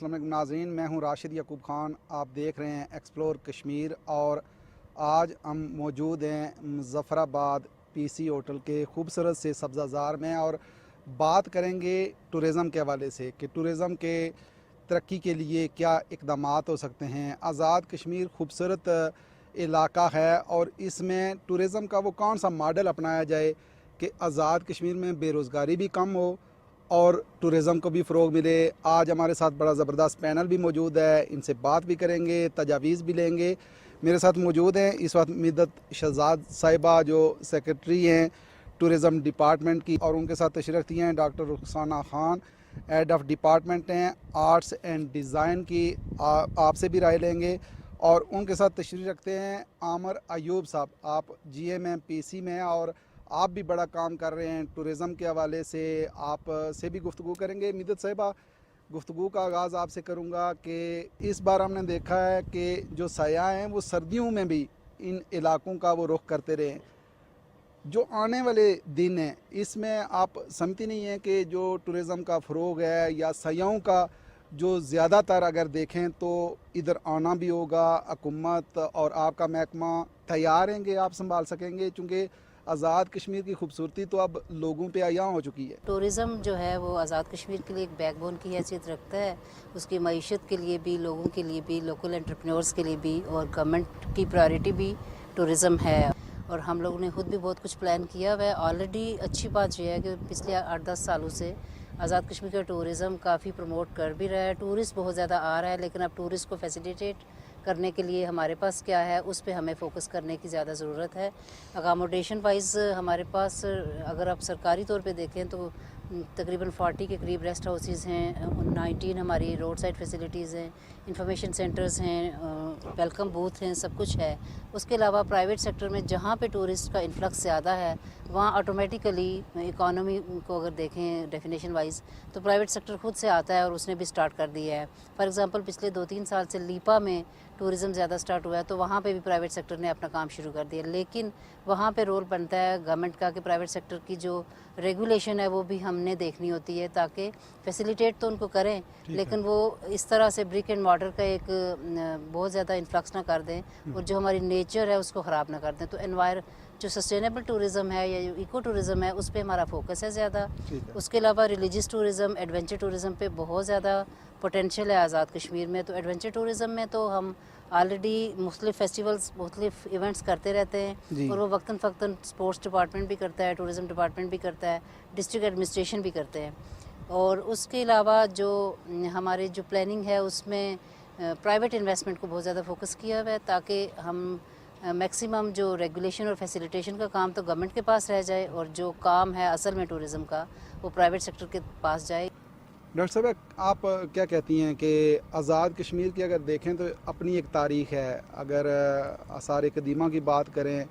अस्सलाम वालेकुम नाज़रीन, मैं हूं राशिद याकूब खान। आप देख रहे हैं एक्सप्लोर कश्मीर और आज हम मौजूद हैं मुज़फ़्फ़राबाद पीसी होटल के खूबसूरत से सब्ज़ाज़ार में और बात करेंगे टूरिज़म के हवाले से कि टूरिज़म के तरक्की के लिए क्या इक़दामात हो सकते हैं। आज़ाद कश्मीर खूबसूरत इलाका है और इसमें टूरिज़म का वो कौन सा मॉडल अपनाया जाए कि आज़ाद कश्मीर में बेरोज़गारी भी कम हो और टूरिज़म को भी फ़रोग़ मिले। आज हमारे साथ बड़ा ज़बरदस्त पैनल भी मौजूद है, इनसे बात भी करेंगे, तजावीज़ भी लेंगे। मेरे साथ मौजूद हैं इस वक्त मिद्दत शहजाद साहिबा जो सेक्रेटरी हैं टूरिज़म डिपार्टमेंट की, और उनके साथ तशरीफ़ रखती हैं doctor Rukhsana Khan, head of department हैं आर्ट्स एंड डिज़ाइन की। आपसे भी राय लेंगे। और उनके साथ तशरीफ़ रखते हैं आमर अयूब साहब, आप GMM-PC में हैं और आप भी बड़ा काम कर रहे हैं टूरिज़म के हवाले से। आप से भी गुफ्तगू करेंगे। मिद्दत साहिबा, गुफ्तगू का आगाज़ आपसे करूँगा कि इस बार हमने देखा है कि जो सयाह हैं वो सर्दियों में भी इन इलाकों का वो रुख करते रहे। जो आने वाले दिन हैं इसमें आप समझती नहीं हैं कि जो टूरिज़म का फ़रोग़ है या सयाहों का जो ज़्यादातर अगर देखें तो इधर आना भी होगा, हुकूमत और आपका महकमा तैयार हैं कि आप संभाल सकेंगे, चूँकि आज़ाद कश्मीर की खूबसूरती तो अब लोगों पे आया हो चुकी है। टूरिज़म जो है वो आज़ाद कश्मीर के लिए एक बैकबोन की हैसियत रखता है। उसकी मईशत के लिए भी, लोगों के लिए भी, लोकल एंटरप्रेन्योर्स के लिए भी, और गवर्नमेंट की प्रायोरिटी भी टूरिज़म है। और हम लोगों ने खुद भी बहुत कुछ प्लान किया हुआ है ऑलरेडी। अच्छी बात यह है कि पिछले 8-10 सालों से आज़ाद कश्मीर का टूरिज़म काफ़ी प्रमोट कर भी रहा है। टूरिस्ट बहुत ज़्यादा आ रहा है, लेकिन अब टूरिस्ट को फैसिलिटेट करने के लिए हमारे पास क्या है उस पे हमें फ़ोकस करने की ज़्यादा ज़रूरत है। अकामोडेशन वाइज हमारे पास अगर आप सरकारी तौर पे देखें तो तकरीबन 40 के करीब रेस्ट हाउसेज़ हैं, 19 हमारी रोड साइड फैसिलिटीज़ हैं, इंफॉर्मेशन सेंटर्स हैं, वेलकम बूथ हैं, सब कुछ है। उसके अलावा प्राइवेट सेक्टर में जहाँ पे टूरिस्ट का इन्फ्लक्स ज़्यादा है वहाँ ऑटोमेटिकली इकॉनमी को अगर देखें डेफिनेशन वाइज तो प्राइवेट सेक्टर खुद से आता है और उसने भी स्टार्ट कर दिया है। फॉर एग्ज़ाम्पल पिछले 2-3 साल से लीपा में टूरिज़म ज़्यादा स्टार्ट हुआ है तो वहाँ पे भी प्राइवेट सेक्टर ने अपना काम शुरू कर दिया। लेकिन वहाँ पे रोल बनता है गवर्नमेंट का कि प्राइवेट सेक्टर की जो रेगुलेशन है वो भी हमने देखनी होती है, ताकि फैसिलिटेट तो उनको करें लेकिन वो इस तरह से ब्रिक एंड मॉर्टर का एक बहुत ज़्यादा इन्फ्लक्स ना कर दें और जो हमारी नेचर है उसको ख़राब ना कर दें। तो जो सस्टेनेबल टूरिज़म है या इको टूरिज़म है उस पर हमारा फोकस है ज़्यादा। उसके अलावा रिलीजियस टूरिज़म, एडवेंचर टूरिज़म पे बहुत ज़्यादा पोटेंशियल है आज़ाद कश्मीर में। तो एडवेंचर टूरिज़म में तो हम ऑलरेडी मुख्तलिफ़ फेस्टिवल्स, मुख्तलिफ़ इवेंट्स करते रहते हैं और वो वक्तन फ़क्तन स्पोर्ट्स डिपार्टमेंट भी करता है, टूरिज़म डिपार्टमेंट भी करता है, डिस्ट्रिक्ट एडमिनिस्ट्रेशन भी करते हैं। और उसके अलावा जो हमारे जो प्लानिंग है उसमें प्राइवेट इन्वेस्टमेंट को बहुत ज़्यादा फोकस किया हुआ है, ताकि हम मैक्सिमम जो रेगुलेशन और फैसिलिटेशन का काम तो गवर्नमेंट के पास रह जाए और जो काम है असल में टूरिज़म का वो प्राइवेट सेक्टर के पास जाए। डॉक्टर साहब, आप क्या कहती हैं कि आज़ाद कश्मीर की अगर देखें तो अपनी एक तारीख़ है। अगर आसार कदीमा की बात करें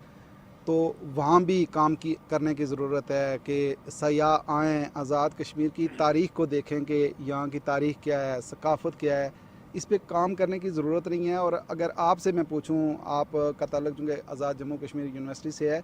तो वहाँ भी काम करने की ज़रूरत है कि सयाह आएँ, आज़ाद कश्मीर की तारीख़ को देखें कि यहाँ की तारीख़ क्या है, सकाफ़त क्या है, इस पे काम करने की ज़रूरत नहीं है। और अगर आपसे मैं पूछूँ, आप का ताल्लुक़ चूँकि आज़ाद जम्मू कश्मीर यूनिवर्सिटी से है,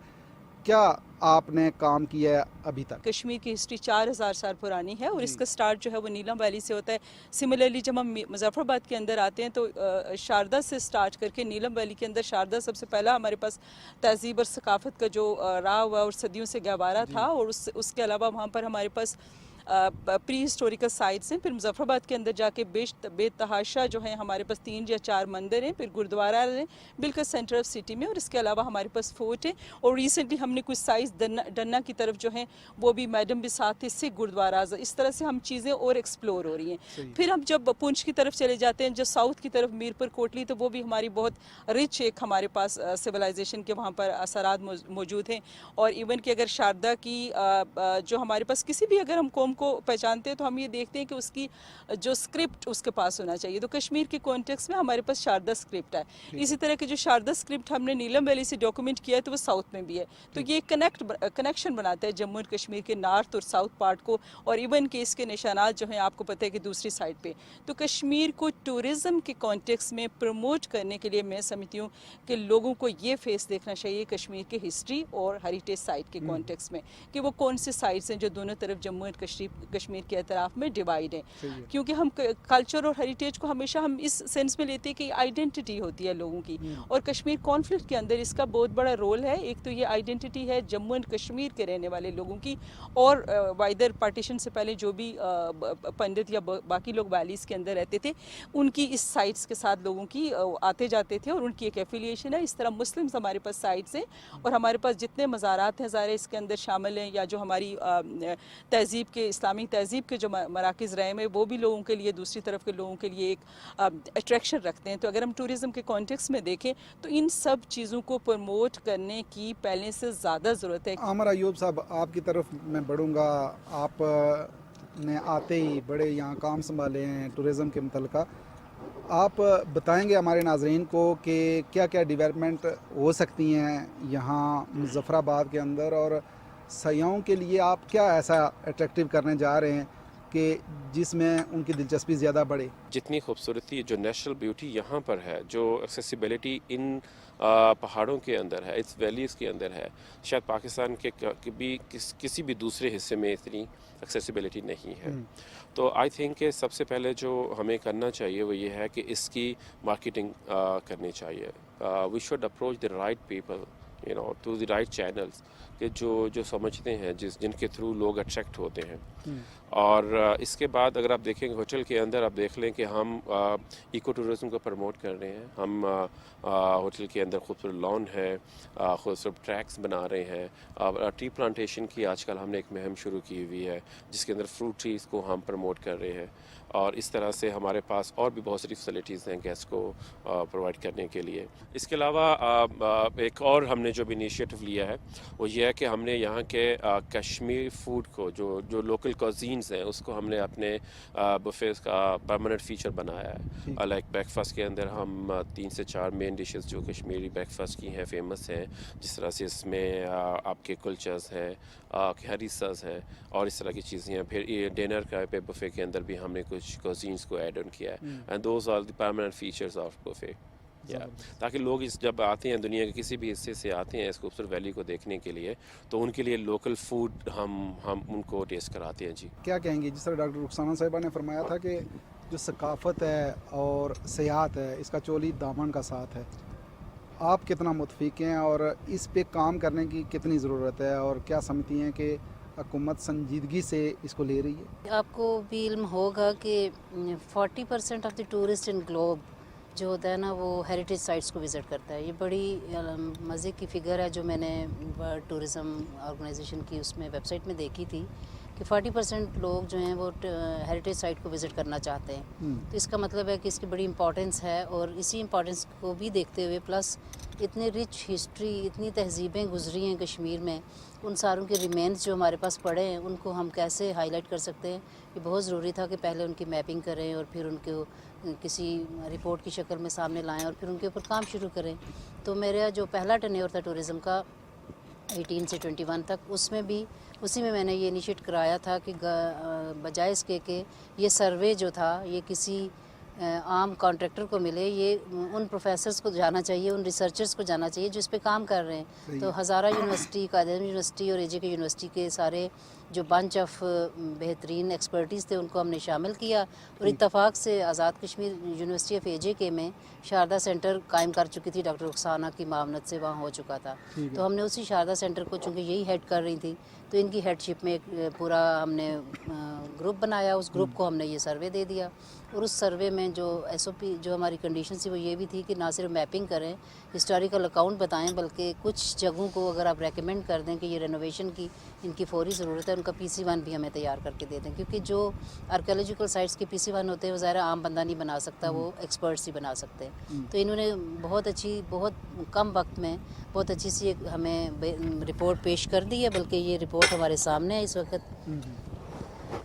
क्या आपने काम किया है अभी तक? कश्मीर की हिस्ट्री 4000 साल पुरानी है और इसका स्टार्ट जो है वो नीलम वैली से होता है। सिमिलरली जब हम मुजफ्फराबाद के अंदर आते हैं तो शारदा से स्टार्ट करके नीलम वैली के अंदर शारदा सबसे पहला हमारे पास तहजीब और सकाफ़त का जो रहा हुआ और सदियों से गहवारा था। और उसके अलावा वहाँ पर हमारे पास प्री हिस्टोरिकल साइट्स हैं। फिर मुजफ्फराबाद के अंदर जाके बेतहाशा जो है हमारे पास 3 या 4 मंदिर हैं, फिर गुरुद्वारा है बिल्कुल सेंटर ऑफ सिटी में, और इसके अलावा हमारे पास फोर्ट है। और रिसेंटली हमने कुछ साइज डन्ना की तरफ जो है वो भी मैडम भी साथ थे, सिख गुरुद्वारा। इस तरह से हम चीज़ें और एक्सप्लोर हो रही हैं। फिर हम जब पुंछ की तरफ चले जाते हैं, जो साउथ की तरफ मीरपुर कोटली, तो वो भी हमारी बहुत रिच एक हमारे पास सिविलाइजेशन के वहाँ पर असरात मौजूद हैं। और इवन कि अगर शारदा की जो हमारे पास किसी भी अगर हम कौम को पहचानते हैं तो हम ये देखते हैं कि उसकी जो स्क्रिप्ट उसके पास होना चाहिए। तो कश्मीर के कॉन्टेक्स्ट में हमारे पास शारदा स्क्रिप्ट है। इसी तरह के जो शारदा स्क्रिप्ट हमने नीलम वैली से डॉक्यूमेंट किया है तो वो साउथ में भी है। तो ये कनेक्शन बनाता है जम्मू एंड कश्मीर के नॉर्थ और साउथ पार्ट को। और इवन के इसके निशानात जो हैं आपको पता है कि दूसरी साइड पे। तो कश्मीर को टूरिज़म के कॉन्टेक्स्ट में प्रमोट करने के लिए मैं समझती हूँ कि लोगों को ये फेस देखना चाहिए कश्मीर के हिस्ट्री और हेरिटेज साइट के कॉन्टेक्स्ट में, कि वो कौन से साइट्स हैं जो दोनों तरफ जम्मू एंड कश्मीर यूनिटी कश्मीर के एतराफ़ में डिवाइड है, सही है। क्योंकि हम कल्चर और हेरिटेज को हमेशा हम इस सेंस में लेते हैं कि आइडेंटिटी होती है लोगों की, और कश्मीर कॉन्फ्लिक्ट के अंदर इसका बहुत बड़ा रोल है। एक तो ये आइडेंटिटी है जम्मू एंड कश्मीर के रहने वाले लोगों की, और वाइदर पार्टीशन से पहले जो भी पंडित या बाकी लोग वैलीज़ के अंदर रहते थे, उनकी इस साइट्स के साथ लोगों की आते जाते थे, और उनकी एक एफिलिएशन है। इस तरह मुस्लिम्स हमारे पास साइट्स हैं, और हमारे पास जितने मज़ारात हैं ज़ाहिर इसके अंदर शामिल हैं, या जो हमारी तहज़ीब के, इस्लामी तहज़ीब के जो मराकिज़ रहे हैं, वो भी लोगों के लिए, दूसरी तरफ के लोगों के लिए एक अट्रैक्शन रखते हैं। तो अगर हम टूरिज़म के कॉन्टेक्स्ट में देखें तो इन सब चीज़ों को प्रमोट करने की पहले से ज़्यादा ज़रूरत है। आमर अयूब साहब, आपकी तरफ मैं बढ़ूँगा। आप ने आते ही बड़े यहाँ काम संभाले हैं टूरिज़म के मुतल्लिक़। आप बताएंगे हमारे नाज़रीन को कि क्या क्या डेवलपमेंट हो सकती हैं यहाँ मुज़फ़्फ़राबाद के अंदर, और सयाहों के लिए आप क्या ऐसा अट्रैक्टिव करने जा रहे हैं कि जिसमें उनकी दिलचस्पी ज़्यादा बढ़े? जितनी खूबसूरती, जो नेचुरल ब्यूटी यहाँ पर है, जो एक्सेसिबिलिटी इन पहाड़ों के अंदर है, इस वैलीज़ के अंदर है, शायद पाकिस्तान के किसी भी दूसरे हिस्से में इतनी एक्सेसिबिलिटी नहीं है। तो आई थिंक कि सबसे पहले जो हमें करना चाहिए वो ये है कि इसकी मार्केटिंग करनी चाहिए। We should approach the right people, you know, to the right channels, कि जो समझते हैं, जिनके थ्रू लोग अट्रैक्ट होते हैं। और इसके बाद अगर आप देखेंगे होटल के अंदर, आप देख लें कि हम इको टूरिज़म को प्रमोट कर रहे हैं। हम होटल के अंदर खूबसूरत लॉन है, खूबसूरत ट्रैक्स बना रहे हैं। ट्री प्लांटेशन की आजकल हमने एक मुहिम शुरू की हुई है, जिसके अंदर फ्रूट ट्रीज़ को हम प्रमोट कर रहे हैं। और इस तरह से हमारे पास और भी बहुत सारी फैसिलिटीज़ हैं गेस्ट को प्रोवाइड करने के लिए। इसके अलावा एक और हमने जो भी इनिशिएटिव लिया है वो ये है कि हमने यहाँ के कश्मीर फूड को, जो लोकल कज़ीन्स हैं, उसको हमने अपने बुफेस का परमानेंट फीचर बनाया है। लाइक ब्रेकफास्ट के अंदर हम 3 से 4 मेन डिशेस जो कश्मीरी ब्रेकफास्ट की हैं, फेमस हैं, जिस तरह से इसमें आपके कुलचस हैं, हरीसास हैं, और इस तरह की चीज़ें हैं। फिर डिनर का पे बुफे के अंदर भी हमने कुछ कज़ीन्स को ऐड ऑन किया है, and those are the permanent features of buffet, ताकि लोग जब आते हैं, दुनिया के किसी भी हिस्से से आते हैं इस खूबसूरत वैली को देखने के लिए, तो उनके लिए लोकल फूड हम उनको टेस्ट कराते हैं। जी, क्या कहेंगे? जिस तरह डॉक्टर रुखसाना साहिबा ने फरमाया था कि जो सकाफ़त है और सियाहत है, इसका चोली दामन का साथ है, आप कितना मुतफिक हैं और इस पे काम करने की कितनी ज़रूरत है, और क्या समझती हैं कि हुकूमत संजीदगी से इसको ले रही है? आपको भी इल्म होगा कि 40% of the tourist in globe जो होता है ना, वो हेरिटेज साइट्स को विज़िट करता है। ये बड़ी मज़े की फ़िगर है जो मैंने वर्ल्ड टूरिज़म ऑर्गेनाइजेशन की उसमें वेबसाइट में देखी थी कि 40% लोग जो हैं वो हेरिटेज साइट को विज़िट करना चाहते हैं। तो इसका मतलब है कि इसकी बड़ी इंपॉर्टेंस है, और इसी इंपॉर्टेंस को भी देखते हुए प्लस इतनी रिच हिस्ट्री, इतनी तहज़ीबें गुजरी हैं कश्मीर में, उन सारों के रिमेन्स जो हमारे पास पड़े हैं उनको हम कैसे हाईलाइट कर सकते हैं। ये बहुत ज़रूरी था कि पहले उनकी मैपिंग करें और फिर उनको किसी रिपोर्ट की शक्ल में सामने लाएं और फिर उनके ऊपर काम शुरू करें। तो मेरा जो पहला टेन्योर था टूरिज़म का 18 से 21 तक, उसमें भी उसी में मैंने ये इनिशिएट कराया था कि बजाय इसके कि ये सर्वे जो था ये किसी आम कॉन्ट्रैक्टर को मिले, ये उन प्रोफेसर्स को जाना चाहिए, उन रिसर्चर्स को जाना चाहिए जो इस पे काम कर रहे हैं। तो हज़ारा यूनिवर्सिटी, कायद यूनिवर्सिटी और AJK यूनिवर्सिटी के सारे जो बंच ऑफ बेहतरीन एक्सपर्टीज़ थे उनको हमने शामिल किया, और इत्तफाक से Azad Kashmir university of AJK में शारदा सेंटर कायम कर चुकी थी, डॉक्टर रुखसाना की मामनत से वहाँ हो चुका था। तो हमने उसी शारदा सेंटर को, चूँकि यही हेड कर रही थी, तो इनकी हेडशिप में एक पूरा हमने ग्रुप बनाया। उस ग्रुप को हमने ये सर्वे दे दिया, और उस सर्वे में जो SOP जो हमारी कंडीशन थी वो ये भी थी कि ना सिर्फ मैपिंग करें, हिस्टोरिकल अकाउंट बताएं, बल्कि कुछ जगहों को अगर आप रेकमेंड कर दें कि ये रेनोवेशन की इनकी फौरी ज़रूरत है, उनका PC1 भी हमें तैयार करके दे दें, क्योंकि जो आर्कियोलॉजिकल साइट्स के PC1 होते हैं वो ज़ाहिर आम बंदा नहीं बना सकता, वो एक्सपर्ट्स ही बना सकते हैं। तो इन्होंने बहुत कम वक्त में बहुत अच्छी सी एक हमें रिपोर्ट पेश कर दी है, बल्कि ये रिपोर्ट हमारे सामने है इस वक्त।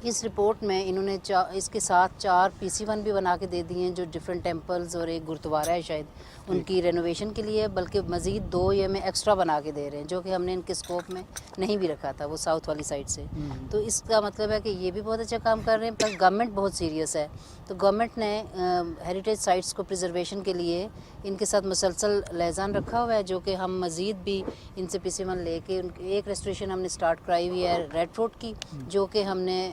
इस रिपोर्ट में इन्होंने इसके साथ 4 PC1 भी बना के दे दिए हैं, जो डिफरेंट टेंपल्स और एक गुरुद्वारा है शायद, उनकी रेनोवेशन के लिए, बल्कि मज़ीद 2 ये में एक्स्ट्रा बना के दे रहे हैं, जो कि हमने इनके स्कोप में नहीं भी रखा था, वो साउथ वाली साइड से। तो इसका मतलब है कि ये भी बहुत अच्छा काम कर रहे हैं, प्लस गवर्नमेंट बहुत सीरियस है। तो गवर्नमेंट ने हेरिटेज साइट्स को प्रिजर्वेशन के लिए इनके साथ मुसलसल लिहाज़ान रखा हुआ है, जो कि हम मज़ीद भी इनसे PC1 लेके एक रेस्टोरेशन हमने स्टार्ट कराई हुई है रेड फोर्ट की, जो कि हमने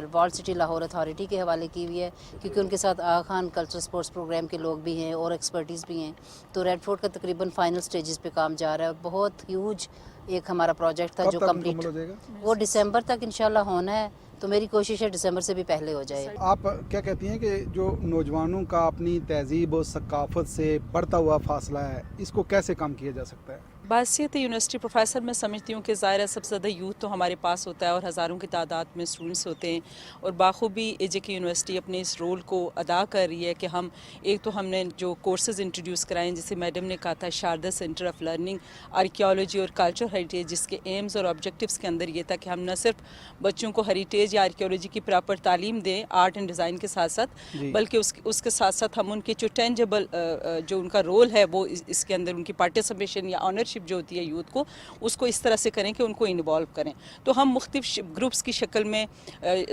वॉल सिटी लाहौर अथॉरिटी के हवाले की हुई है, क्योंकि उनके साथ आगा खान कल्चरल स्पोर्ट्स प्रोग्राम के लोग भी हैं और एक्सपर्टीज़ भी हैं। तो रेड फोर्ट का तकरीबन फाइनल स्टेजेस पे काम जा रहा है। बहुत ह्यूज एक हमारा प्रोजेक्ट था कब जो तक कंप्लीट, मुकम्मल हो जाएगा? वो दिसंबर तक इंशाल्लाह होना है। तो मेरी कोशिश है दिसंबर से भी पहले हो जाए। आप क्या कहती हैं कि जो नौजवानों का अपनी तहजीब और सकाफत से बढ़ता हुआ फासला है, इसको कैसे कम किया जा सकता है? बासियत यूनिवर्सिटी प्रोफेसर मैं समझती हूँ कि ज़ाहिर है सबसे ज़्यादा यूथ तो हमारे पास होता है और हज़ारों की तादाद में स्टूडेंट्स होते हैं, और बाखूबी AJK यूनिवर्सिटी अपने इस रोल को अदा कर रही है कि हम एक तो हमने जो कोर्सेज़ इंट्रोड्यूस कराएं, जैसे मैडम ने कहा था Sharda centre of learning archaeology और कल्चर हेरिटेज, जिसके एम्स और ऑब्जेक्टिव्स के अंदर ये था कि हम न सिर्फ बच्चों को हेरिटेज या आर्कियोलॉजी की प्रॉपर तालीम दें आर्ट एंड डिज़ाइन के साथ साथ, बल्कि उसके साथ साथ हम उनके जो टेंजेबल जो उनका रोल है वो इसके अंदर उनकी पार्टिसिपेशन या ऑनरशिप जो होती है यूथ को, उसको इस तरह से करें कि उनको इन्वॉल्व करें। तो हम मुख्तलिफ ग्रुप्स की शक्ल में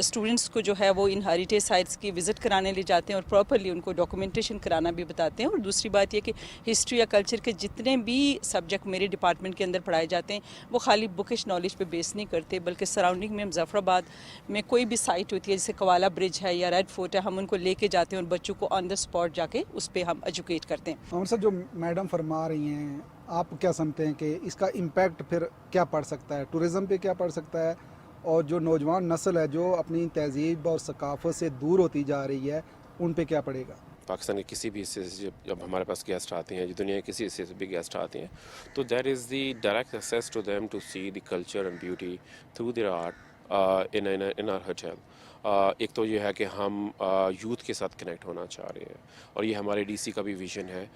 स्टूडेंट्स को जो है वो इन हेरिटेज साइट्स की विज़िट कराने ले जाते हैं और प्रॉपरली उनको डॉक्यूमेंटेशन कराना भी बताते हैं। और दूसरी बात ये कि हिस्ट्री या कल्चर के जितने भी सब्जेक्ट मेरे डिपार्टमेंट के अंदर पढ़ाए जाते हैं वो खाली बुकिश नॉलेज पे बेस नहीं करते, बल्कि सराउंडिंग में मुजफ्फराबाद में कोई भी साइट होती है, जैसे कवाला ब्रिज है या रेड फोर्ट है, हम उनको लेके जाते हैं और बच्चों को ऑन द स्पॉट जाके उस पर हम एजुकेट करते हैं। और सर, जो मैडम फरमा रही हैं, आप क्या समझते हैं कि इसका इम्पैक्ट फिर क्या पड़ सकता है, टूरिज़म पे क्या पड़ सकता है, और जो नौजवान नस्ल है जो अपनी तहजीब और सकाफत से दूर होती जा रही है, उन पे क्या पड़ेगा? पाकिस्तान के किसी भी हिस्से से जब हमारे पास गेस्ट आते हैं, दुनिया के किसी हिस्से से भी गेस्ट आते हैं, तो that is the direct access to them to see the culture and beauty through their art in our hotel. एक तो ये है कि हम यूथ के साथ कनेक्ट होना चाह रहे हैं, और ये हमारे DC का भी विज़न है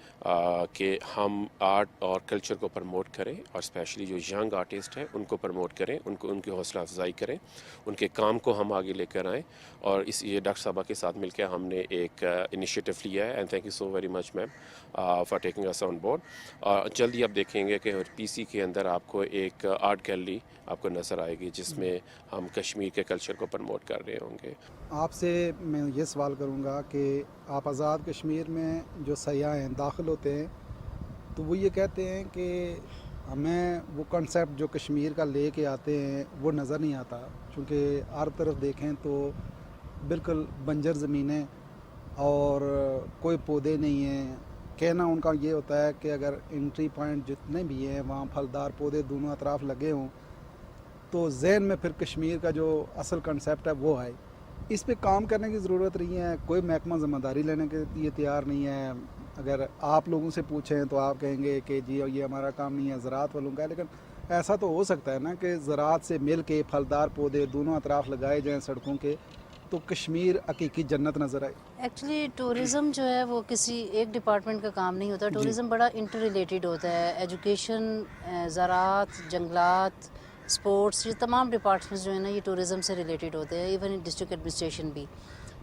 कि हम आर्ट और कल्चर को प्रमोट करें, और स्पेशली जो यंग आर्टिस्ट हैं उनको प्रमोट करें, उनको उनकी हौसला अफजाई करें, उनके काम को हम आगे लेकर आएँ। और ये डॉक्टर साहबा के साथ मिलकर हमने एक इनिशिएटिव लिया है, and thank you so very much ma'am for taking us on board. जल्दी आप देखेंगे कि PC के अंदर आपको एक आर्ट गैलरी आपको नज़र आएगी जिसमें हम कश्मीर के कल्चर को प्रमोट कर रहे होंगे। आपसे मैं ये सवाल करूँगा कि आप आज़ाद कश्मीर में जो सयाह हैं दाखिल होते हैं, तो वो ये कहते हैं कि हमें वो कॉन्सेप्ट जो कश्मीर का ले के आते हैं वो नज़र नहीं आता, क्योंकि हर तरफ देखें तो बिल्कुल बंजर ज़मीनें और कोई पौधे नहीं हैं। कहना उनका ये होता है कि अगर एंट्री पॉइंट जितने भी हैं वहाँ फलदार पौधे दोनों अतराफ लगे हों, तो जहन में फिर कश्मीर का जो असल कंसेप्ट है वो आए। इस पे काम करने की ज़रूरत नहीं है, कोई महकमा ज़िम्मेदारी लेने के लिए तैयार नहीं है। अगर आप लोगों से पूछें तो आप कहेंगे कि जी ये हमारा काम नहीं है, ज़राअत वालों का है। लेकिन ऐसा तो हो सकता है ना कि ज़राअत से मिल के फलदार पौधे दोनों अतराफ लगाए जाएँ सड़कों के, तो कश्मीर हकीकी जन्नत नज़र आए। एक्चुअली टूरिज़म जो है वो किसी एक डिपार्टमेंट का काम नहीं होता। टूरिज़म बड़ा इंटर रिलेटेड होता है। एजुकेशन, ज़राअत, जंगलात, स्पोर्ट्स, ये तमाम डिपार्टमेंट्स जो है ना ये टूरिज़म से रिलेटेड होते हैं, इवन डिस्ट्रिक्ट एडमिनिस्ट्रेशन भी।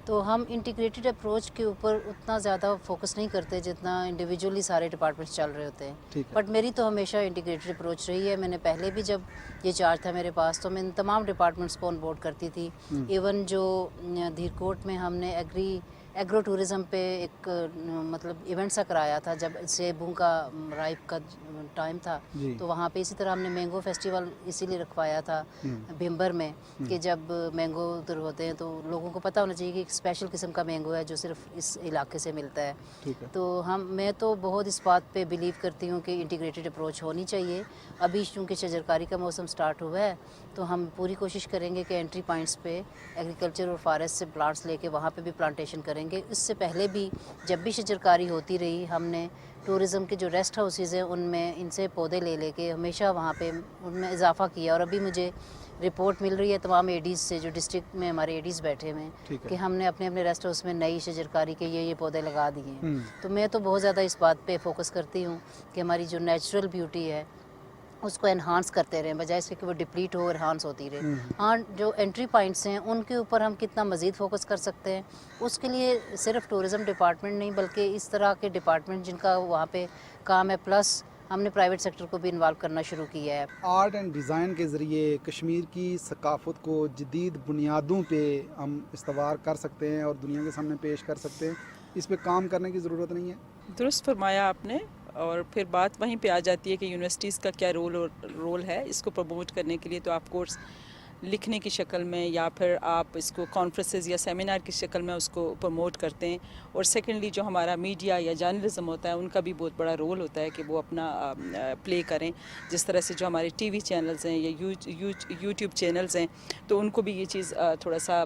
तो हम इंटीग्रेटेड अप्रोच के ऊपर उतना ज़्यादा फोकस नहीं करते जितना इंडिविजुअली सारे डिपार्टमेंट्स चल रहे होते हैं। बट मेरी तो हमेशा इंटीग्रेटेड अप्रोच रही है। मैंने पहले भी जब ये चार्ज था मेरे पास तो मैं इन तमाम डिपार्टमेंट्स को ऑन बोर्ड करती थी। इवन जो धीरकोट में हमने एग्रो टूरिज़म पे एक मतलब इवेंट सा कराया था जब सेबों का राइप का टाइम था, तो वहाँ पे इसी तरह हमने मैंगो फेस्टिवल इसीलिए रखवाया था भिम्बर में कि जब मैंगो उधर होते हैं तो लोगों को पता होना चाहिए कि एक स्पेशल किस्म का मैंगो है जो सिर्फ इस इलाके से मिलता है। तो मैं तो बहुत इस बात पे बिलीव करती हूँ कि इंटीग्रेटेड अप्रोच होनी चाहिए। अभी चूँकि शजरकारी का मौसम स्टार्ट हुआ है तो हम पूरी कोशिश करेंगे कि एंट्री पॉइंट्स पे एग्रीकल्चर और फॉरेस्ट से प्लांट्स लेके वहाँ पे भी प्लांटेशन करेंगे। इससे पहले भी जब भी शजरकारी होती रही हमने टूरिज़म के जो रेस्ट हाउसेज़ हैं उनमें इनसे पौधे ले लेके हमेशा वहाँ पे उनमें इजाफ़ा किया। और अभी मुझे रिपोर्ट मिल रही है तमाम एडीज़ से जो डिस्ट्रिक्ट में हमारे एडीज़ बैठे हुए हैं कि हमने अपने अपने रेस्ट हाउस में नई शजरकारी के ये पौधे लगा दिए हैं। तो मैं तो बहुत ज़्यादा इस बात पे फोकस करती हूँ कि हमारी जो नेचुरल ब्यूटी है उसको एनहांस करते रहें, बजाय इसके कि वो डिप्लीट हो और एनहांस होती रहे। हाँ, जो एंट्री पॉइंट्स हैं उनके ऊपर हम कितना मज़ीद फोकस कर सकते हैं, उसके लिए सिर्फ टूरिज़म डिपार्टमेंट नहीं बल्कि इस तरह के डिपार्टमेंट जिनका वहाँ पे काम है, प्लस हमने प्राइवेट सेक्टर को भी इन्वॉल्व करना शुरू किया है। आर्ट एंड डिज़ाइन के ज़रिए कश्मीर की सकाफ़त को जदीद बुनियादों पे हम इस्तवार कर सकते हैं और दुनिया के सामने पेश कर सकते हैं। इस पे काम करने की ज़रूरत नहीं है। दुरुस्त फरमाया आपने। और फिर बात वहीं पे आ जाती है कि यूनिवर्सिटीज़ का क्या रोल है इसको प्रमोट करने के लिए। तो ऑफ कोर्स لکھنے کی شکل میں یا پھر آپ اس کو کانفرنسز یا سیمینار کی شکل میں اس کو پروموٹ کرتے ہیں. اور سیکنڈلی جو ہمارا میڈیا یا جرنلزم ہوتا ہے ان کا بھی بہت بڑا رول ہوتا ہے کہ وہ اپنا پلے کریں. جس طرح سے جو ہمارے ٹی وی چینلز ہیں یا یوٹیوب چینلز ہیں تو ان کو بھی یہ چیز تھوڑا سا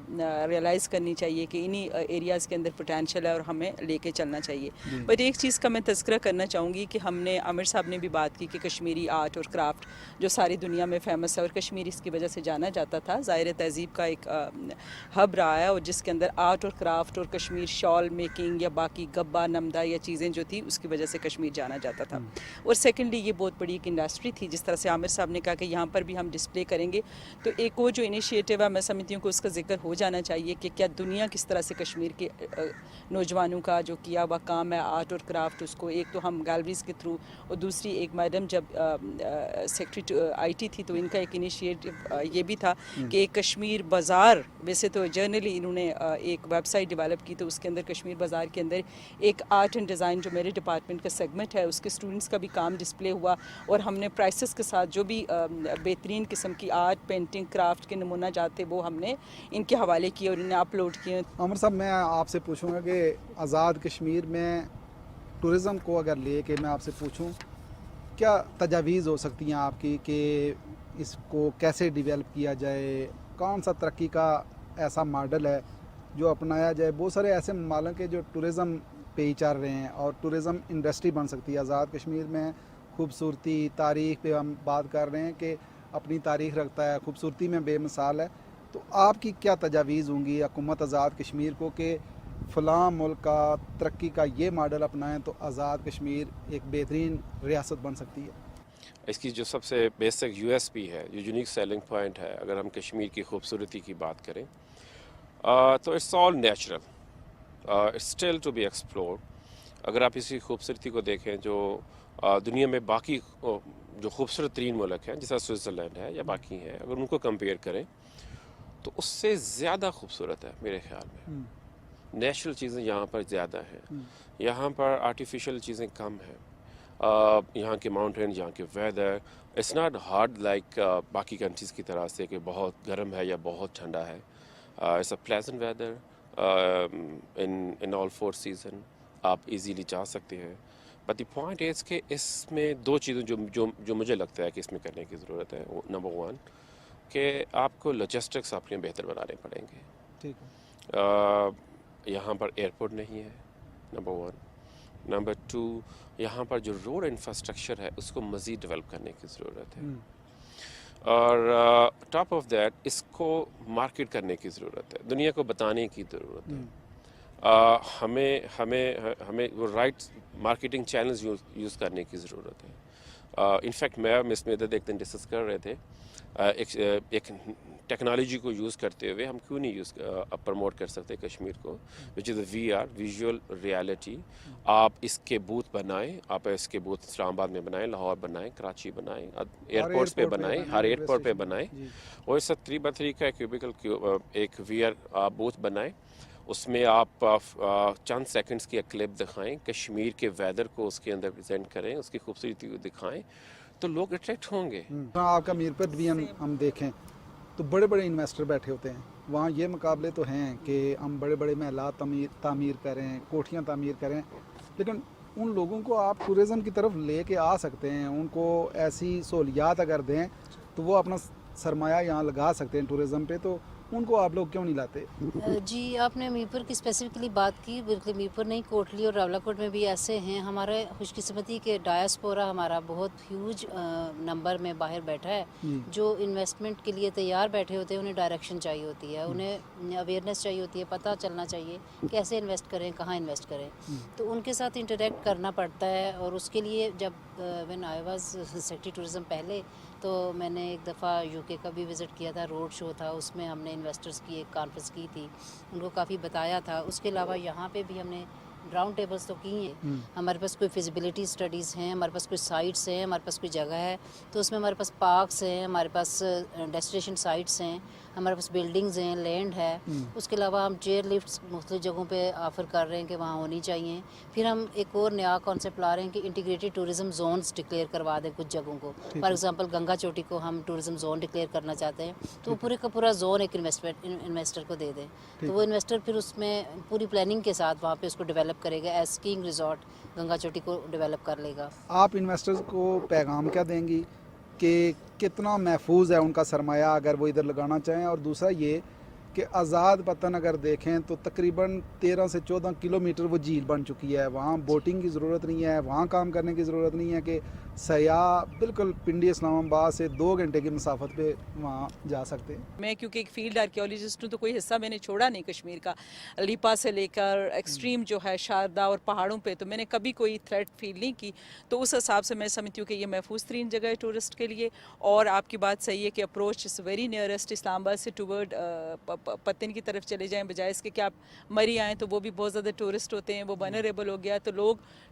ریئلائز کرنی چاہیے کہ انہی ایریاز کے اندر پوٹینشیل ہے اور ہمیں لے کے چلنا چاہیے. بٹ ایک چیز کا میں تذکرہ کرنا چاہوں گی کہ ہم نے عامر صاحب نے بھی بات کی کہ کشمیری آرٹ اور کرافٹ جو ساری دنیا میں فیمس ہے اور کشمیر اس کی وجہ سے جانا جاتا تھا, ظاہر تہذیب کا ایک ہب رہا ہے, اور جس کے اندر آرٹ اور کرافٹ اور کشمیر شال میکنگ یا باقی گبا نمدہ یا چیزیں جو تھی اس کی وجہ سے کشمیر جانا جاتا تھا. اور سیکنڈلی یہ بہت بڑی ایک انڈسٹری تھی. جس طرح سے عامر صاحب نے کہا کہ یہاں پر بھی ہم ڈسپلے کریں گے, تو ایک وہ جو انیشیٹو ہے میں سمجھتی ہوں کہ اس کا ذکر ہو جانا چاہیے کہ کیا دنیا کس طرح سے کشمیر کے نوجوانوں کا جو کیا ہوا کام ہے آرٹ اور کرافٹ اس کو ایک تو ہم گیلریز کے تھرو, اور دوسری ایک میڈم جب سیکرٹری آئی ٹی تھی تو ان کا ایک انیشیٹو یہ بھی تھا کہ ایک کشمیر بازار, ویسے تو جرنلی انہوں نے ایک ویب سائٹ ڈیولپ کی تو اس کے اندر کشمیر بازار کے اندر ایک آرٹ اینڈ ڈیزائن جو میرے ڈپارٹمنٹ کا سیگمنٹ ہے اس کے اسٹوڈنٹس کا بھی کام ڈسپلے ہوا, اور ہم نے پرائسز کے ساتھ جو بھی بہترین قسم کی آرٹ پینٹنگ کرافٹ کے نمونہ جات تھے وہ ہم نے ان کے حوالے کیے اور انہیں اپلوڈ کیے. عامر صاحب میں آپ سے پوچھوں گا کہ آزاد کشمیر میں ٹورزم کو اگر لے کے میں آپ سے پوچھوں کیا تجاویز ہو سکتی ہیں آپ کی کہ اس کو کیسے ڈیولپ کیا جائے, کون سا ترقی کا ایسا ماڈل ہے جو اپنایا جائے. بہت سارے ایسے ممالک ہیں جو ٹورزم پہ ہی چل رہے ہیں اور ٹورزم انڈسٹری بن سکتی ہے. آزاد کشمیر میں خوبصورتی تاریخ پہ ہم بات کر رہے ہیں کہ اپنی تاریخ رکھتا ہے, خوبصورتی میں بے مثال ہے. تو آپ کی کیا تجاویز ہوں گی حکومت آزاد کشمیر کو کہ فلاں ملک کا ترقی کا یہ ماڈل اپنائیں تو آزاد کشمیر ایک بہترین ریاست بن سکتی ہے؟ اس کی جو سب سے بیسک یو ایس پی ہے, جو یونیک سیلنگ پوائنٹ ہے, اگر ہم کشمیر کی خوبصورتی کی بات کریں تو it's all natural, it's still to be explored. اگر آپ اسی خوبصورتی کو دیکھیں جو دنیا میں باقی جو خوبصورت ترین ملک ہیں جیسا سوئٹزرلینڈ ہے یا باقی ہیں, اگر ان کو کمپیئر کریں تو اس سے زیادہ خوبصورت ہے میرے خیال میں. نیچرل چیزیں یہاں پر زیادہ ہیں, یہاں پر آرٹیفیشل چیزیں کم ہیں. یہاں کے ماؤنٹین, یہاں کے weather, it's not hard like باقی کنٹریز کی طرح سے کہ بہت گرم ہے یا بہت ٹھنڈا ہے. It's a pleasant weather in all 4 season, آپ ایزیلی جا سکتے ہیں. بٹ دی پوائنٹ از کہ اس میں دو چیزیں جو مجھے لگتا ہے کہ اس میں کرنے کی ضرورت ہے. نمبر 1 کہ آپ کو لاجسٹکس اپنے بہتر بنانے پڑیں گے. ٹھیک ہے. یہاں پر ایئرپورٹ نہیں ہے, نمبر 1. نمبر 2 یہاں پر جو روڈ انفراسٹرکچر ہے اس کو مزید ڈیولپ کرنے کی ضرورت ہے. اور ٹاپ آف دیٹ اس کو مارکیٹ کرنے کی ضرورت ہے, دنیا کو بتانے کی ضرورت ہے. ہمیں وہ رائٹ مارکیٹنگ چینلز یوز کرنے کی ضرورت ہے. انفیکٹ میں مس میدد ایک دن ڈسکس کر رہے تھے ایک ٹیکنالوجی کو یوز کرتے ہوئے ہم کیوں نہیں پروموٹ کر سکتے کشمیر کو, وچ از وی آر ویژول ریالٹی. آپ اس کے بوتھ بنائیں, آپ اس کے بوتھ اسلام آباد میں بنائیں, لاہور بنائیں, کراچی بنائیں, ایئرپورٹس پہ بنائیں, ہر ایئرپورٹ پہ بنائیں. اور اس 3x3 کا ایک وی آر بوتھ بنائیں. اس میں آپ چند سیکنڈز کی ایک کلپ دکھائیں, کشمیر کے ویدر کو اس کے اندر پریزنٹ کریں, اس کی خوبصورتی کو دکھائیں, تو لوگ اٹریکٹ ہوں گے. آپ کا میرپور ڈویژن ہم دیکھیں تو بڑے بڑے انویسٹر بیٹھے ہوتے ہیں وہاں. یہ مقابلے تو ہیں کہ ہم بڑے بڑے محلات تعمیر کریں, کوٹھیاں تعمیر کریں, لیکن ان لوگوں کو آپ ٹورزم کی طرف لے کے آ سکتے ہیں, ان کو ایسی سہولیات اگر دیں تو وہ اپنا سرمایہ یہاں لگا سکتے ہیں ٹورزم پہ, تو ان کو آپ لوگ کیوں نہیں لاتے؟ جی آپ نے میرپور کی اسپیسیفکلی بات کی, بالکل میرپور نہیں کوٹلی اور راولا کوٹ میں بھی ایسے ہیں. ہمارے خوش قسمتی کے ڈایاسپورا ہمارا بہت ہیوج نمبر میں باہر بیٹھا ہے جو انویسٹمنٹ کے لیے تیار بیٹھے ہوتے ہیں. انہیں ڈائریکشن چاہیے ہوتی ہے, انہیں اویئرنیس چاہیے ہوتی ہے, پتہ چلنا چاہیے کیسے انویسٹ کریں, کہاں انویسٹ کریں. تو ان کے ساتھ انٹریکٹ کرنا پڑتا ہے. اور اس کے لیے جب when I was secretary tourism پہلے تو میں نے ایک دفعہ یو کے کا بھی وزٹ کیا تھا, روڈ شو تھا, اس میں ہم نے انویسٹرز کی ایک کانفرنس کی تھی, ان کو کافی بتایا تھا. اس کے علاوہ یہاں پہ بھی ہم نے راؤنڈ ٹیبلز تو کی ہیں. ہمارے پاس کوئی فیزیبلٹی اسٹڈیز ہیں, ہمارے پاس کوئی سائٹس ہیں, ہمارے پاس کوئی جگہ ہے تو اس میں ہمارے پاس پارکس ہیں, ہمارے پاس ڈیسٹینیشن سائٹس ہیں, हमारे पास बिल्डिंग्स हैं, लैंड है। उसके अलावा हम चेयर लिफ्ट्स मुख्तलिफ जगहों पे ऑफ़र कर रहे हैं कि वहाँ होनी चाहिए। फिर हम एक और नया कॉन्सेप्ट ला रहे हैं कि इंटीग्रेटेड टूरिज़म जोन्स डिक्लेयर करवा दें कुछ जगहों को। फॉर एग्जांपल गंगा चोटी को हम टूरिज़म जोन डिक्लेयर करना चाहते हैं, तो वो पूरे का पूरा जोन एक इन्वेस्टर को दे दें, तो वो इन्वेस्टर फिर उसमें पूरी प्लानिंग के साथ वहाँ पे उसको डेवलप करेगा, एज स्कीइंग रिजॉर्ट गंगा चोटी को डेवलप कर लेगा। आप इन्वेस्टर्स को पैगाम क्या देंगी कि कितना महफूज है उनका सरमाया अगर वो इधर लगाना चाहें? और दूसरा ये कि आज़ाद वतन अगर देखें तो तकरीबन 13 से 14 किलोमीटर वो झील बन चुकी है, वहाँ बोटिंग की ज़रूरत नहीं है, वहाँ काम करने की ज़रूरत नहीं है कि सयाह बिल्कुल पिंडी इस्लामाबाद से 2 घंटे की मसाफत पे वहाँ जा सकते हैं। मैं क्योंकि एक फील्ड आर्कियोलॉजिस्ट हूँ तो कोई हिस्सा मैंने छोड़ा नहीं कश्मीर का, लीपा से लेकर एक्सट्रीम जो है शारदा और पहाड़ों पे, तो मैंने कभी कोई थ्रेट फील नहीं की। तो उस हिसाब से मैं समझती हूँ कि ये महफूज तरीन जगह है टूरिस्ट के लिए। और आपकी बात सही है कि approach is very nearest, Islamabad से टूवर्ड पत्तन की तरफ चले जाएँ, बजाय इसके कि आप मरी आएँ तो वो भी बहुत ज़्यादा टूरिस्ट होते हैं, वो वनरेबल हो गया। तो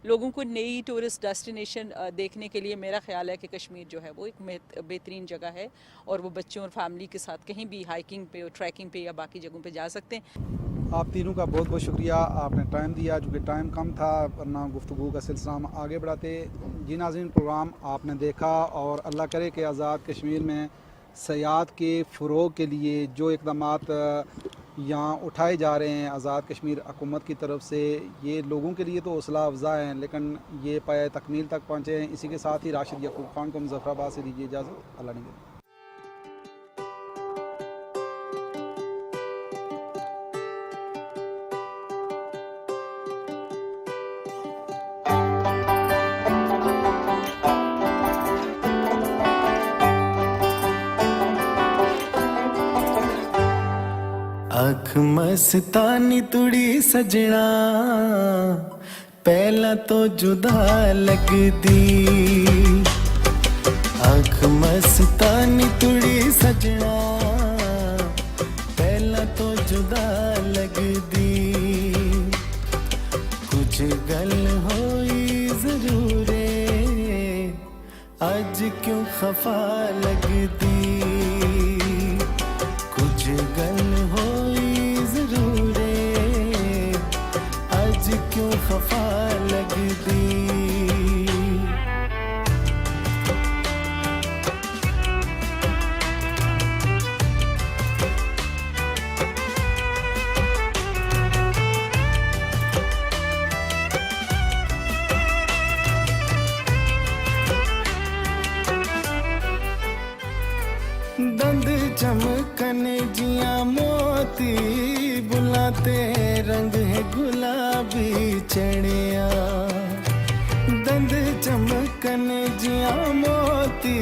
लोगों को नई टूरिस्ट डेस्टिनेशन देखने के लिए मेरा ख्याल है कि कश्मीर जो है वो एक बेहतरीन जगह है, और वो बच्चों और फैमिली के साथ कहीं भी हाइकिंग पे और ट्रैकिंग पे या बाकी जगहों पे जा सकते हैं। आप तीनों का बहुत बहुत शुक्रिया, आपने टाइम दिया, चूँकि टाइम कम था, वरना गुफ्तगू का सिलसिला हम आगे बढ़ाते। जी नाज़रीन, प्रोग्राम आपने देखा, और अल्लाह करे कि आज़ाद कश्मीर में सयाहत के फ़रोग़ के लिए जो इक़दामात यहाँ उठाए जा रहे हैं आज़ाद कश्मीर हुकूमत की तरफ से, ये लोगों के लिए तो हौसला अफज़ा हैं, लेकिन ये पाए तकमील तक पहुँचे हैं। इसी के साथ ही राशिद याकूब खान को मुज़फ़्फ़राबाद से दीजिए इजाज़त। अल्लाह निगहबान। अख मस्तानी तुड़ी सजना पहला तो जुदा लगदी, अख मस्तानी तुड़ी सजना पहला तो जुदा लगदी, कुछ गल होई जरूर आज क्यों खफा लगदी, कुछ गल होई जरूर आज क्यों खफा लगदी। दंद चमकन जिया मोती बुलाते रंग है गुलाबी चढ़िया, दंद चमकन जिया मोती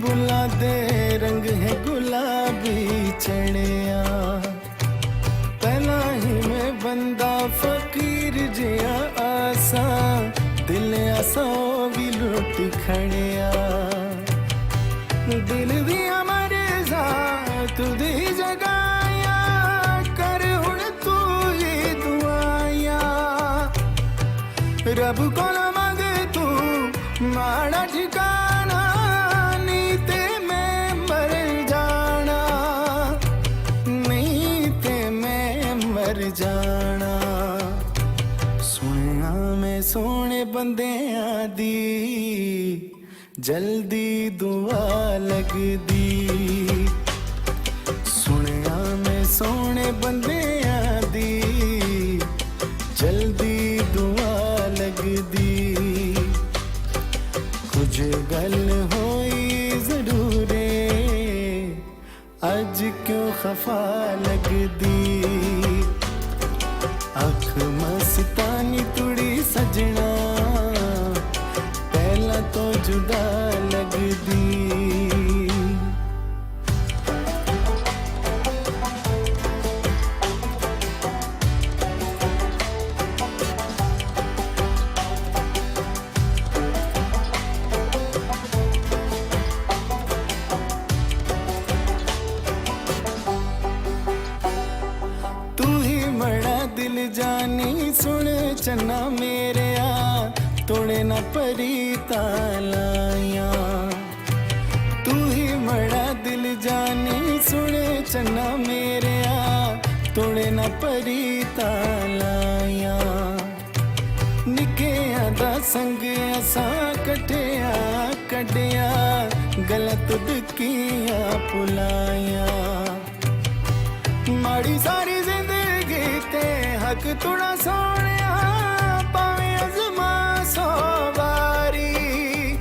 बुलाते रंग है गुलाबी चढ़िया, पहला ही में बंदा फकीर जिया आसा दिल आसा भी लुट खड़िया, दिल दिया मरेजा तुदी जगाया कर हुण तू ही दुआया, रब को न मंग तू माड़ा ठिकाना नहीं ते मैं मर जाना, नहीं ते मैं मर जाना, सुनिया मैं सोने बंदियां दी जल्दी दुआ लगदी, सुनिया मैं सोने बंदियां दी जल्दी दुआ लगदी, कुछ गल होई जरूर आज क्यों खफा लगदी, अख मस्तानी तुड़ी सजना पहला तो जुदा लगदी। दिल जानी सुन चन्ना मेरे आ तोड़े न परी तालाया, तू ही मड़ा दिल जानी सुन चन्ना ਤੋੜੇ ਨਾ ਪਰੀ ਤਾਲਾਇਆ ਨਿੱਕਿਆਂ ਦਾ ਸੰਗ ਅਸਾਂ ਕਟਿਆ ਕੱਢਿਆ ਗਲਤ ਡਕੀਆਂ ਪੁਲਾਇਆ ਮਾੜੀ ਸਾਰੀ ਜ਼ਿੰਦਗੀ ਤੇ ਹੱਕ ਤੁੜਾ ਸੋਹਣਿਆ ਭਾਵੇਂ ਅਜ਼ਮਾ ਸੋ ਵਾਰੀ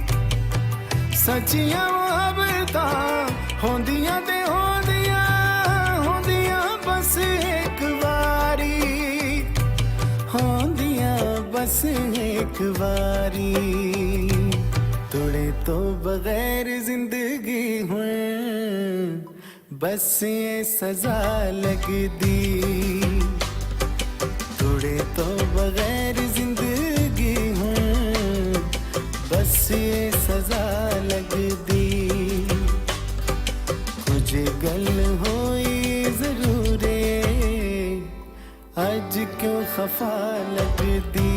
ਸੱਚੀਆਂ ਮੁਹੱਬਤਾਂ ਹੁੰਦੀਆਂ ਤੇ ਹੁੰਦੀਆਂ ਬਸ ਇੱਕ ਵਾਰੀ ਹੁੰਦੀਆਂ ਬਸ ਇੱਕ ਵਾਰੀ ਤੋੜੇ ਤੋਂ ਬਗੈਰ ਜ਼ਿੰਦਗੀ ਹੁਣ बस ये सजा लगदी थोड़े तो बगैर जिंदगी हूँ बस ये सजा लगदी कुछ गल होई जरूर अज क्यों खफा लगदी